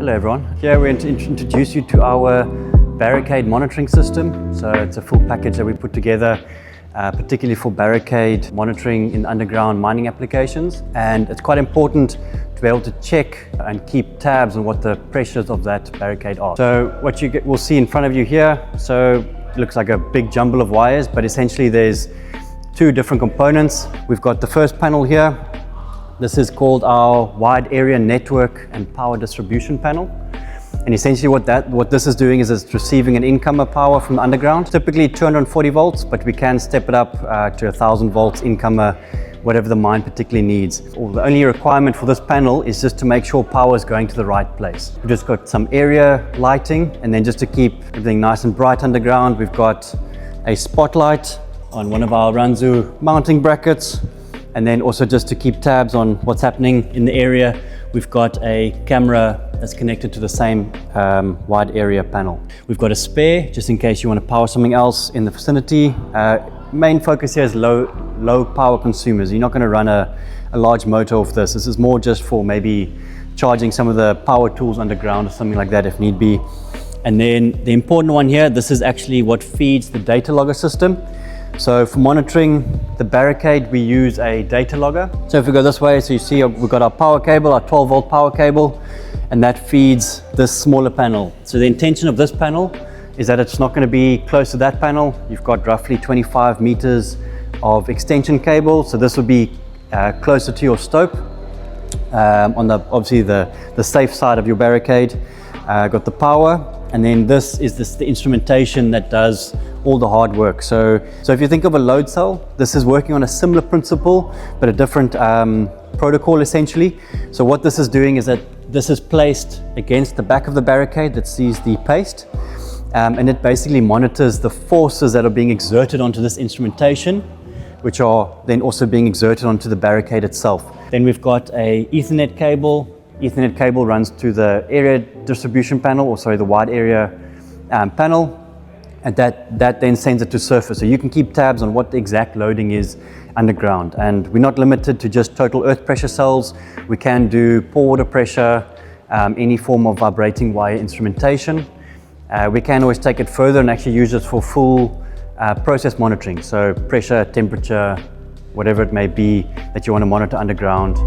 Hello everyone. Here we're going to introduce you to our Barricade Monitoring System. So it's a full package that we put together particularly for barricade monitoring in underground mining applications. And it's quite important to be able to check and keep tabs on what the pressures of that barricade are. So what you will see in front of you here, so it looks like a big jumble of wires, but essentially there's two different components. We've got the first panel here. This is called our wide area network and power distribution panel. And essentially what this is doing is it's receiving an incomer power from the underground, typically 240 volts, but we can step it up to 1000 volts incomer, whatever the mine particularly needs. The only requirement for this panel is just to make sure power is going to the right place. We've just got some area lighting, and then just to keep everything nice and bright underground, we've got a spotlight on one of our Aranzu mounting brackets. And then also just to keep tabs on what's happening in the area, we've got a camera that's connected to the same wide area panel. We've got a spare, just in case you want to power something else in the vicinity. Main focus here is low power consumers. You're not going to run a large motor off this. This is more just for maybe charging some of the power tools underground or something like that if need be. And then the important one here, this is actually what feeds the data logger system. So for monitoring the barricade, we use a data logger. So if we go this way, so you see we've got our power cable, our 12 volt power cable, and that feeds this smaller panel. So the intention of this panel is that it's not going to be close to that panel. You've got roughly 25 meters of extension cable. So this will be closer to your stope on obviously the safe side of your barricade. Got the power. And then this is the instrumentation that does all the hard work. So if you think of a load cell, this is working on a similar principle, but a different protocol essentially. So what this is doing is that this is placed against the back of the barricade that sees the paste, and it basically monitors the forces that are being exerted onto this instrumentation, which are then also being exerted onto the barricade itself. Then we've got a Ethernet cable. Ethernet cable runs to the area distribution panel, or sorry, the wide area panel, and that then sends it to surface. So you can keep tabs on what the exact loading is underground. And we're not limited to just total earth pressure cells. We can do pore water pressure, any form of vibrating wire instrumentation. We can always take it further and actually use it for full process monitoring. So pressure, temperature, whatever it may be that you want to monitor underground.